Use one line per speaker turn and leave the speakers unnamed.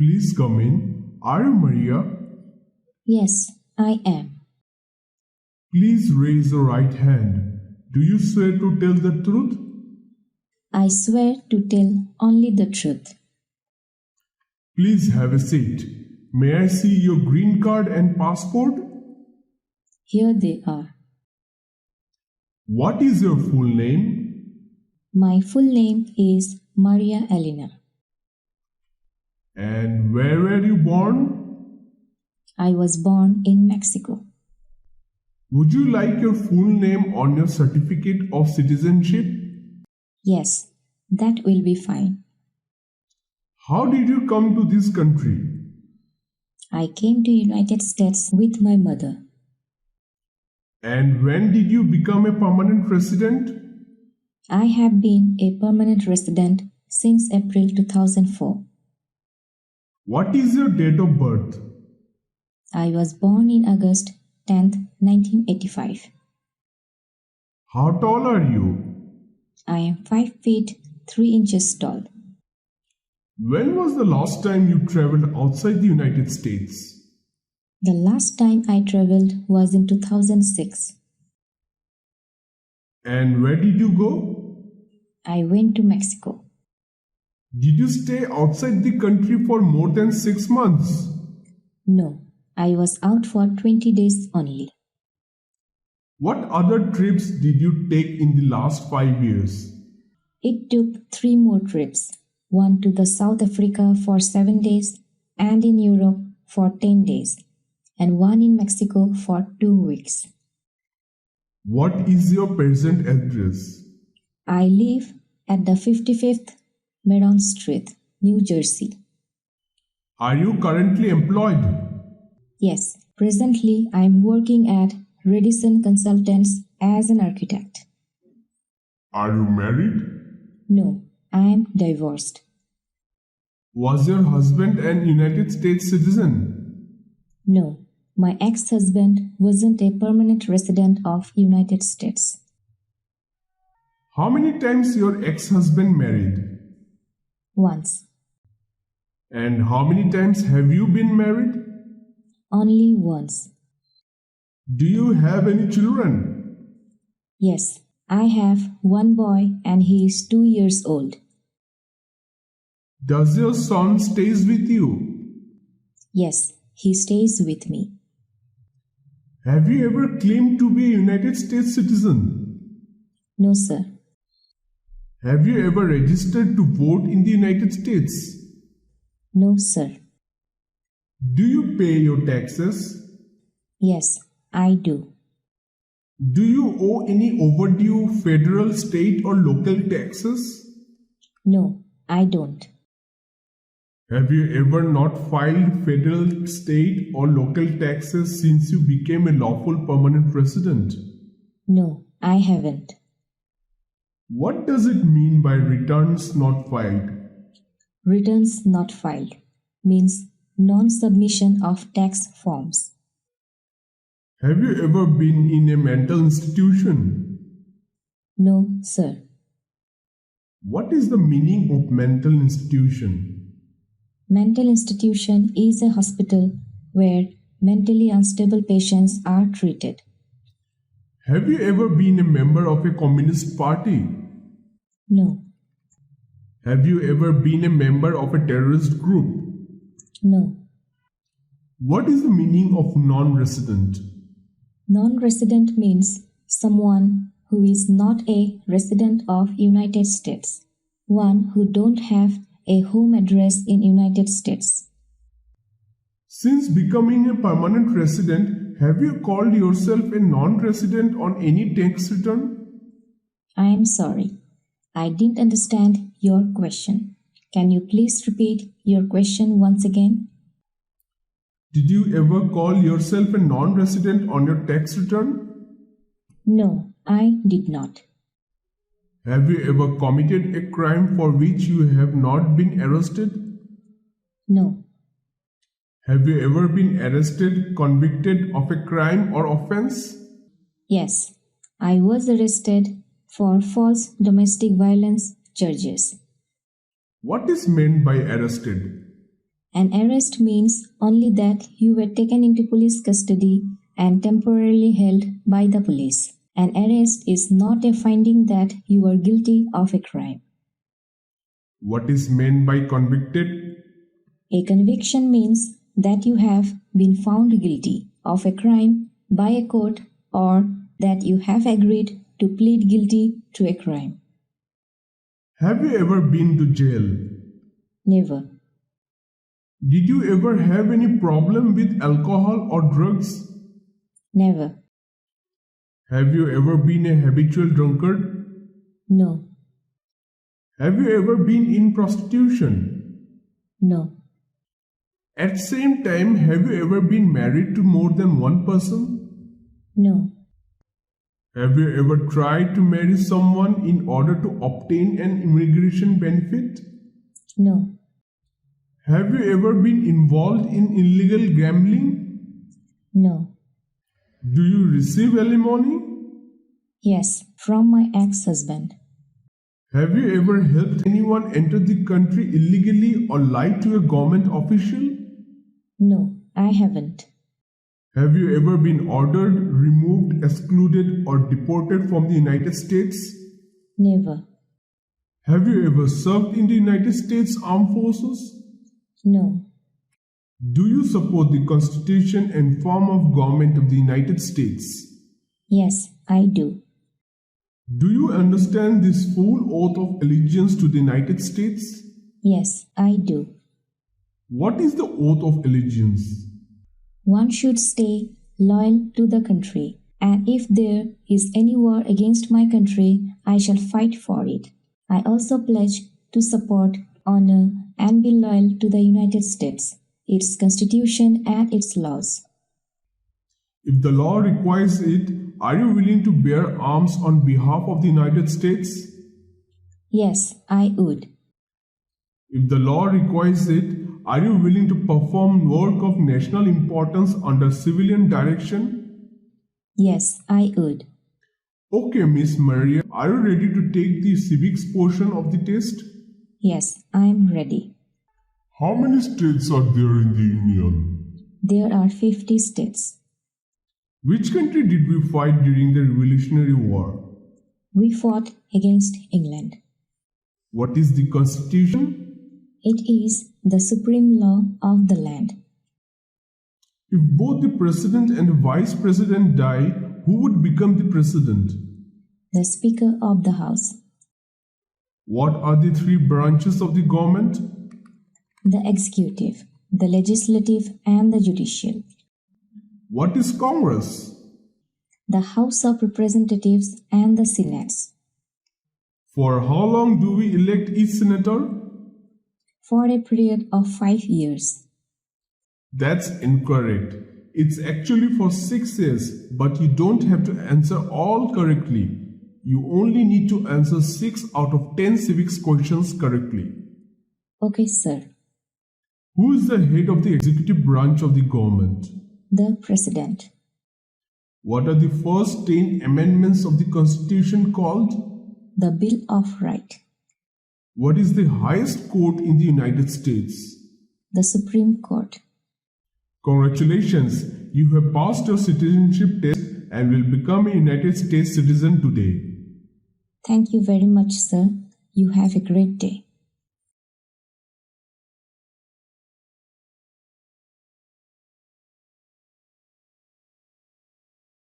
Please come in. Are you Maria?
Yes, I am.
Please raise your right hand. Do you swear to tell the truth?
I swear to tell only the truth.
Please have a seat. May I see your green card and passport?
Here they are.
What is your full name?
My full name is Maria Elena.
And where were you born?
I was born in Mexico.
Would you like your full name on your certificate of citizenship?
Yes, that will be fine.
How did you come to this country?
I came to United States with my mother.
And when did you become a permanent resident?
I have been a permanent resident since April 2004.
What is your date of birth?
I was born in August 10th, 1985.
How tall are you?
I am 5 feet 3 inches tall.
When was the last time you traveled outside the United States?
The last time I traveled was in 2006.
And where did you go?
I went to Mexico.
Did you stay outside the country for more than 6 months?
No, I was out for 20 days only.
What other trips did you take in the last 5 years?
It took 3 more trips, one to the South Africa for 7 days and in Europe for 10 days, and one in Mexico for 2 weeks.
What is your present address?
I live at the 55th Meron Street, New Jersey.
Are you currently employed?
Yes, presently I am working at Redison Consultants as an architect.
Are you married?
No, I am divorced.
Was your husband an United States citizen?
No, my ex-husband wasn't a permanent resident of United States.
How many times your ex-husband married?
Once.
And how many times have you been married?
Only once.
Do you have any children?
Yes, I have one boy and he is 2 years old.
Does your son stays with you?
Yes, he stays with me.
Have you ever claimed to be a United States citizen?
No, sir.
Have you ever registered to vote in the United States?
No, sir.
Do you pay your taxes?
Yes, I do.
Do you owe any overdue federal, state or local taxes?
No, I don't.
Have you ever not filed federal, state or local taxes since you became a lawful permanent resident?
No, I haven't.
What does it mean by returns not filed?
Returns not filed means non-submission of tax forms.
Have you ever been in a mental institution?
No, sir.
What is the meaning of mental institution?
Mental institution is a hospital where mentally unstable patients are treated.
Have you ever been a member of a communist party?
No.
Have you ever been a member of a terrorist group?
No.
What is the meaning of non-resident?
Non-resident means someone who is not a resident of United States, one who don't have a home address in United States.
Since becoming a permanent resident, have you called yourself a non-resident on any tax return?
I am sorry. I didn't understand your question. Can you please repeat your question once again?
Did you ever call yourself a non-resident on your tax return?
No, I did not.
Have you ever committed a crime for which you have not been arrested?
No.
Have you ever been arrested, convicted of a crime or offense?
Yes, I was arrested for false domestic violence charges.
What is meant by arrested?
An arrest means only that you were taken into police custody and temporarily held by the police. An arrest is not a finding that you are guilty of a crime.
What is meant by convicted?
A conviction means that you have been found guilty of a crime by a court or that you have agreed to plead guilty to a crime.
Have you ever been to jail?
Never.
Did you ever have any problem with alcohol or drugs?
Never.
Have you ever been a habitual drunkard?
No.
Have you ever been in prostitution?
No.
At the same time, have you ever been married to more than one person?
No.
Have you ever tried to marry someone in order to obtain an immigration benefit?
No.
Have you ever been involved in illegal gambling?
No.
Do you receive alimony?
Yes, from my ex-husband.
Have you ever helped anyone enter the country illegally or lied to a government official?
No, I haven't.
Have you ever been ordered, removed, excluded, or deported from the United States?
Never.
Have you ever served in the United States Armed Forces?
No.
Do you support the Constitution and form of government of the United States?
Yes, I do.
Do you understand this full oath of allegiance to the United States?
Yes, I do.
What is the oath of allegiance?
One should stay loyal to the country, and if there is any war against my country, I shall fight for it. I also pledge to support, honor, and be loyal to the United States, its Constitution, and its laws.
If the law requires it, are you willing to bear arms on behalf of the United States?
Yes, I would.
If the law requires it, are you willing to perform work of national importance under civilian direction?
Yes, I would.
Okay, Miss Maria, are you ready to take the civics portion of the test?
Yes, I am ready.
How many states are there in the Union?
There are 50 states.
Which country did we fight during the Revolutionary War?
We fought against England.
What is the Constitution?
It is the supreme law of the land.
If both the President and Vice President die, who would become the President?
The Speaker of the House.
What are the three branches of the government?
The Executive, the Legislative, and the Judicial.
What is Congress?
The House of Representatives and the Senate.
For how long do we elect each senator?
For a period of 5 years.
That's incorrect. It's actually for 6 years, but you don't have to answer all correctly. You only need to answer 6 out of 10 civics questions correctly.
Okay, sir.
Who is the head of the executive branch of the government?
The President.
What are the first 10 amendments of the Constitution called?
The Bill of Rights.
What is the highest court in the United States?
The Supreme Court.
Congratulations, you have passed your citizenship test and will become a United States citizen today.
Thank you very much, sir. You have a great day.